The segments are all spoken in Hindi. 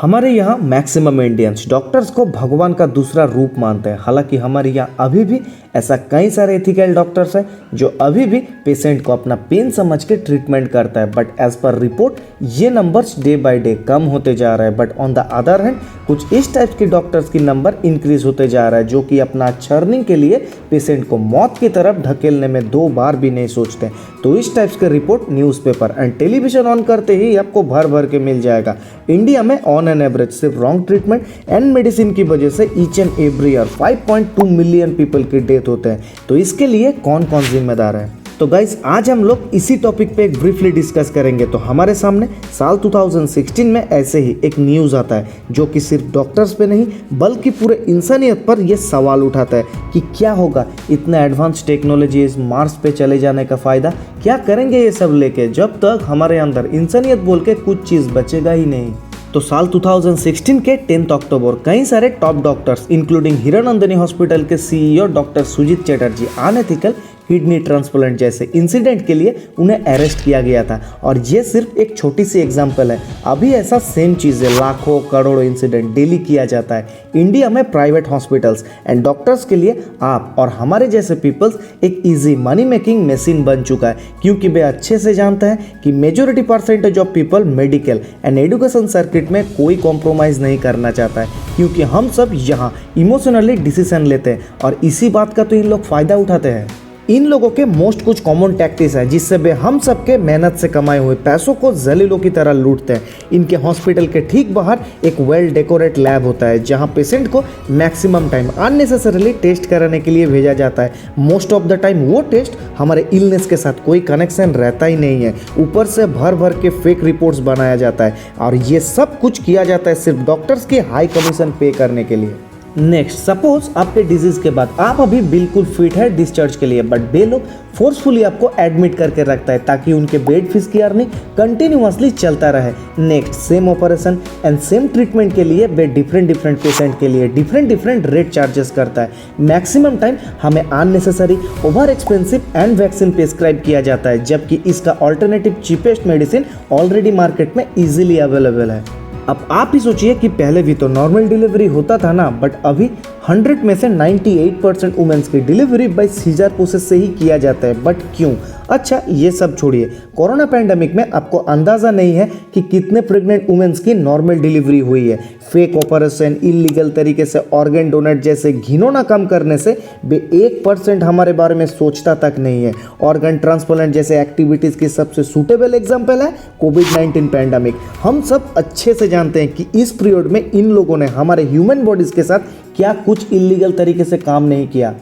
हमारे यहाँ मैक्सिमम इंडियंस डॉक्टर्स को भगवान का दूसरा रूप मानते हैं। हालांकि हमारे यहाँ अभी भी ऐसा कई सारे एथिकल डॉक्टर्स हैं जो अभी भी पेशेंट को अपना पेन समझ के ट्रीटमेंट करता है। बट एज पर रिपोर्ट ये नंबर्स डे बाय डे कम होते जा रहा है। But on the other hand कुछ इस टाइप के डॉक्टर्स की नंबर इंक्रीज होते जा रहा है जो कि अपना अच्छा अर्निंग के लिए पेशेंट को मौत की तरफ ढकेलने में दो बार भी नहीं सोचते। तो इस टाइप्स के report newspaper and television on करते ही आपको भर भर के मिल जाएगा। इंडिया में ऑन एन एवरेज सिर्फ रॉन्ग ट्रीटमेंट एंड मेडिसिन की वजह से each and every year 5.2 million people की डेथ होते हैं। तो इसके लिए कौन कौन जिम्मेदार है? तो गाइस आज हम लोग इसी टॉपिक पे एक ब्रीफली डिस्कस करेंगे। तो हमारे सामने साल 2016 में ऐसे ही एक न्यूज़ आता है जो कि सिर्फ डॉक्टर्स पे नहीं बल्कि पूरे इंसानियत पर यह सवाल उठाता है कि क्या होगा इतना एडवांस टेक्नोलॉजी इस मार्स पे चले जाने का फ़ायदा, क्या करेंगे ये सब लेके जब तक हमारे अंदर इंसानियत बोल के कुछ चीज़ बचेगा ही नहीं। तो साल 2016 के 10 अक्टूबर कई सारे top doctors including Hiranandani hospital के CEO doctor Sujit Chatterjee unethical kidney transplant जैसे इंसिडेंट के लिए उन्हें अरेस्ट किया गया था। और ये सिर्फ एक छोटी सी एग्जांपल है, अभी ऐसा सेम चीज़ें लाखों करोड़ों इंसिडेंट डेली किया जाता है। इंडिया में प्राइवेट हॉस्पिटल्स एंड डॉक्टर्स के लिए आप और हमारे जैसे पीपल्स एक इजी मनी मेकिंग मशीन बन चुका है, क्योंकि वे अच्छे से जानते हैं कि majority percentage of people medical and education circuit में कोई कॉम्प्रोमाइज़ नहीं करना चाहता है, क्योंकि हम सब यहाँ इमोशनली डिसीजन लेते हैं और इसी बात का तो इन लोग फ़ायदा उठाते हैं। इन लोगों के मोस्ट कुछ कॉमन टैक्टिक्स है जिससे वे हम सबके मेहनत से कमाए हुए पैसों को जलीलों की तरह लूटते हैं। इनके हॉस्पिटल के ठीक बाहर एक वेल डेकोरेट लैब होता है जहां पेशेंट को मैक्सिमम टाइम अननेसेसरीली टेस्ट कराने के लिए भेजा जाता है। मोस्ट ऑफ द टाइम वो टेस्ट हमारे इलनेस के साथ कोई कनेक्शन रहता ही नहीं है, ऊपर से भर भर के फेक रिपोर्ट्स बनाया जाता है और ये सब कुछ किया जाता है सिर्फ डॉक्टर्स की हाई कमीशन पे करने के लिए। नेक्स्ट, सपोज आपके डिजीज के बाद आप अभी बिल्कुल फिट है डिस्चार्ज के लिए, बट वे लोग फोर्सफुली आपको एडमिट करके रखता है ताकि उनके बेड फीस की अर्निंग कंटिन्यूअसली चलता रहे। Next, same operation and same treatment के लिए वे डिफरेंट पेशेंट के लिए डिफरेंट रेट चार्जेस करता है। मैक्सिमम टाइम हमें unnecessary over expensive and vaccine prescribe किया जाता है, जबकि इसका alternative cheapest medicine already market में इजीली अवेलेबल है। अब आप ही सोचिए कि पहले भी तो नॉर्मल डिलीवरी होता था ना, बट अभी 100 में से 98% वुमेन्स की डिलीवरी बाय सीजर प्रोसेस से ही किया जाता है। बट क्यों? अच्छा ये सब छोड़िए, कोरोना पैंडेमिक में आपको अंदाज़ा नहीं है कि कितने प्रेग्नेंट वुमेन्स की नॉर्मल डिलीवरी हुई है। फेक ऑपरेशन, इलीगल तरीके से ऑर्गन डोनेट जैसे घिनौना काम करने से वे 1% हमारे बारे में सोचता तक नहीं है। ऑर्गन ट्रांसप्लांट जैसे एक्टिविटीज़ की सबसे सूटेबल एग्जाम्पल है कोविड-19 पैंडेमिक। हम सब अच्छे से जानते हैं कि इस पीरियड में इन लोगों ने हमारे ह्यूमन बॉडीज़ के साथ क्या कुछ इलीगल तरीके से काम नहीं किया।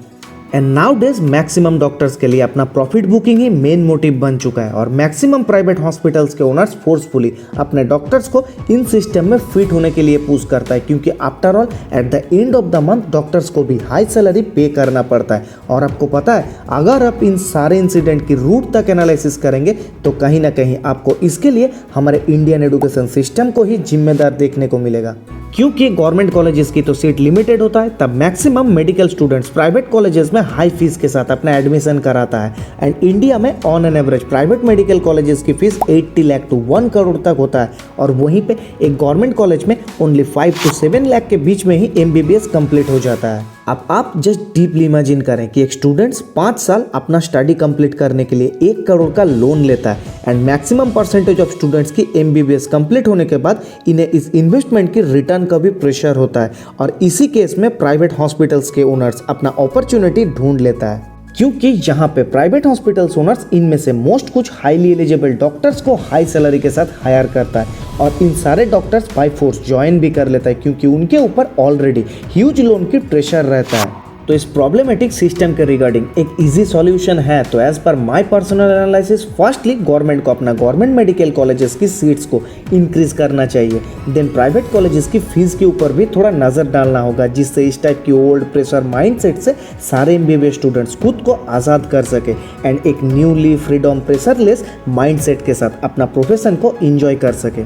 And now days maximum doctors के लिए अपना प्रॉफिट बुकिंग ही मेन मोटिव बन चुका है और मैक्सिमम प्राइवेट हॉस्पिटल्स के ओनर्स फोर्सफुली अपने डॉक्टर्स को इन सिस्टम में फिट होने के लिए पुश करता है, क्योंकि after all at the end of the month doctors को भी हाई सैलरी पे करना पड़ता है। और आपको पता है, अगर आप इन सारे इंसिडेंट की रूट तक एनालिसिस करेंगे तो कहीं ना कहीं आपको इसके लिए हमारे इंडियन एजुकेशन सिस्टम को ही जिम्मेदार देखने को मिलेगा। क्योंकि गवर्नमेंट कॉलेजेस की तो सीट लिमिटेड होता है, तब maximum medical students private colleges में हाई फीस के साथ अपना एडमिशन कराता है। एंड इंडिया में on an average private medical colleges की फीस 80 लाख टू 1 करोड़ तक होता है और वहीं पे एक गवर्नमेंट कॉलेज में ओनली 5 to 7 लाख के बीच में ही MBBS कंप्लीट हो जाता है। अब आप जस्ट डीपली इमेजिन करें कि एक स्टूडेंट्स 5 साल अपना स्टडी कंप्लीट करने के लिए 1 करोड़ का लोन लेता है and maximum percentage of students की MBBS कंप्लीट होने के बाद इन्हें इस इन्वेस्टमेंट की रिटर्न का भी प्रेशर होता है। और इसी केस में प्राइवेट हॉस्पिटल्स के ओनर्स अपना अपॉर्चुनिटी ढूंढ लेता है, क्योंकि यहाँ पे प्राइवेट हॉस्पिटल्स ओनर्स इनमें से मोस्ट कुछ हाईली एलिजिबल डॉक्टर्स को हाई सैलरी के साथ हायर करता है और इन सारे डॉक्टर्स बाय फोर्स ज्वाइन भी कर लेता है, क्योंकि उनके ऊपर ऑलरेडी ह्यूज लोन की प्रेशर रहता है। तो इस प्रॉब्लमेटिक सिस्टम के रिगार्डिंग एक इजी सॉल्यूशन है। तो एज पर my personal analysis, firstly government को अपना गवर्नमेंट मेडिकल कॉलेजेस की सीट्स को इंक्रीज करना चाहिए। देन प्राइवेट कॉलेजेस की फीस के ऊपर भी थोड़ा नज़र डालना होगा, जिससे इस टाइप की ओल्ड प्रेशर माइंडसेट से सारे MBBS स्टूडेंट्स खुद को आज़ाद कर सके एंड एक न्यूली फ्रीडम प्रेशरलेस माइंडसेट के साथ अपना प्रोफेशन को इंजॉय कर सके।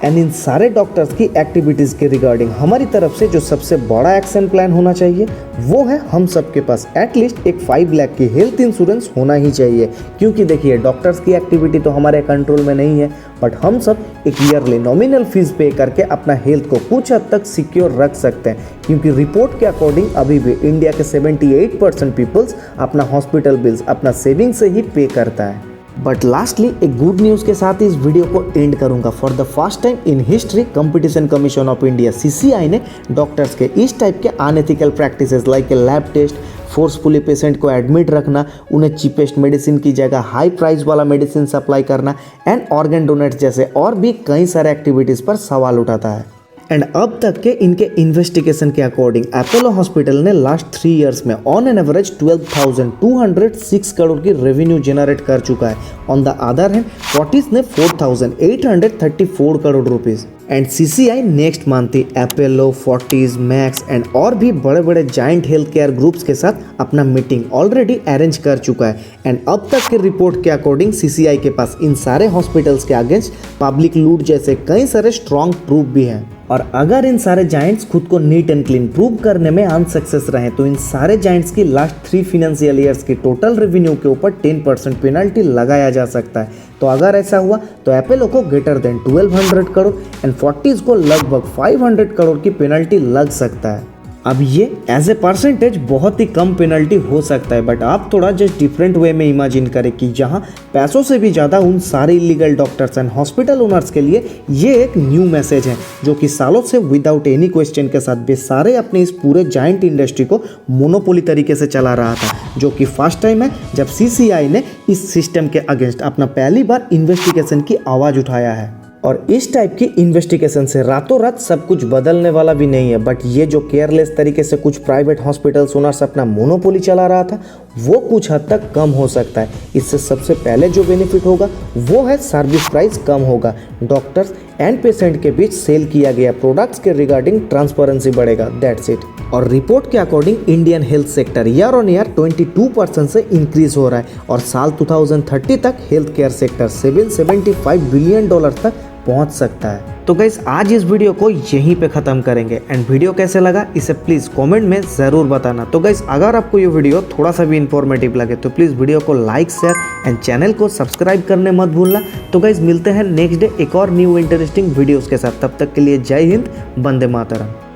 एंड इन सारे डॉक्टर्स की एक्टिविटीज़ के रिगार्डिंग हमारी तरफ से जो सबसे बड़ा एक्शन प्लान होना चाहिए वो है हम सबके पास एटलीस्ट एक 5 लाख की हेल्थ इंश्योरेंस होना ही चाहिए। क्योंकि देखिए डॉक्टर्स की एक्टिविटी तो हमारे कंट्रोल में नहीं है, बट हम सब एक ईयरली नॉमिनल फीस पे करके अपना हेल्थ को कुछ हद तक सिक्योर रख सकते हैं। क्योंकि रिपोर्ट के अकॉर्डिंग अभी भी इंडिया के 78% पीपल्स अपना हॉस्पिटल बिल्स अपना सेविंग से ही पे करता है। बट लास्टली एक गुड न्यूज़ के साथ ही इस वीडियो को एंड करूंगा। For the first time in history competition commission of India CCI ने डॉक्टर्स के इस टाइप के unethical practices like lab test, forcefully patient को एडमिट रखना, उन्हें चीपेस्ट मेडिसिन की जगह हाई प्राइस वाला मेडिसिन सप्लाई करना एंड ऑर्गन डोनेट जैसे और भी कई सारे एक्टिविटीज़ पर सवाल उठाता है। एंड अब तक के इनके इन्वेस्टिगेशन के अकॉर्डिंग अपोलो हॉस्पिटल ने लास्ट 3 इयर्स में ऑन एन एवरेज 12,206 करोड़ की रेवेन्यू जनरेट कर चुका है। On the other hand Fortis ने 4,834 crore rupees. And CCI next month he Apollo, Fortis, max and और भी बड़े बड़े जाइंट हेल्थ केयर ग्रुप्स के साथ अपना मीटिंग ऑलरेडी अरेंज कर चुका है। एंड अब तक के रिपोर्ट के अकॉर्डिंग CCI के पास इन सारे हॉस्पिटल्स के अगेंस्ट पब्लिक लूट जैसे कई सारे स्ट्रॉन्ग प्रूफ भी हैं। और अगर इन सारे जाइंट्स खुद को नीट एंड क्लीन प्रूव करने में अनसक्सेस रहे तो इन सारे जाइंट्स की लास्ट 3 फाइनेंशियल ईयर्स की टोटल रेवेन्यू के ऊपर 10% पेनल्टी लगाया जा सकता है। तो अगर ऐसा हुआ तो अपोलो को greater than 1200 crore and Fortis को लगभग 500 करोड़ की पेनल्टी लग सकता है। अब ये एज ए परसेंटेज बहुत ही कम पेनल्टी हो सकता है, बट आप थोड़ा जस्ट डिफरेंट वे में इमेजिन करें कि जहाँ पैसों से भी ज़्यादा उन सारे illegal doctors and hospital owners के लिए ये एक न्यू मैसेज है जो कि सालों से विदाउट एनी क्वेश्चन के साथ बेसारे अपने इस पूरे जाइंट इंडस्ट्री को मोनोपोली तरीके से चला रहा था, जो कि फर्स्ट टाइम है जब CCI ने इस सिस्टम के अगेंस्ट अपना पहली बार इन्वेस्टिगेशन की आवाज़ उठाया है। और इस टाइप की इन्वेस्टिगेशन से रातों रात सब कुछ बदलने वाला भी नहीं है, बट ये जो केयरलेस तरीके से कुछ प्राइवेट हॉस्पिटल्स ओनर्स अपना मोनोपोली चला रहा था वो कुछ हद तक कम हो सकता है। इससे सबसे पहले जो बेनिफिट होगा वो है सर्विस प्राइस कम होगा, डॉक्टर्स एंड पेशेंट के बीच सेल किया गया प्रोडक्ट्स के रिगार्डिंग ट्रांसपेरेंसी बढ़ेगा, दैट्स इट। और रिपोर्ट के according Indian health sector year on year 22% से इंक्रीज हो रहा है और साल 2030 तक हेल्थ केयर सेक्टर $775 बिलियन तक पहुंच सकता है। तो गाइस आज इस वीडियो को यहीं पे ख़त्म करेंगे एंड वीडियो कैसे लगा इसे प्लीज़ कमेंट में ज़रूर बताना। तो गाइस अगर आपको ये वीडियो थोड़ा सा भी इंफॉर्मेटिव लगे तो प्लीज़ वीडियो को लाइक, शेयर एंड चैनल को सब्सक्राइब करने मत भूलना। तो गाइस मिलते हैं नेक्स्ट डे एक और न्यू इंटरेस्टिंग वीडियोज़ के साथ, तब तक के लिए जय हिंद, वंदे मातरम।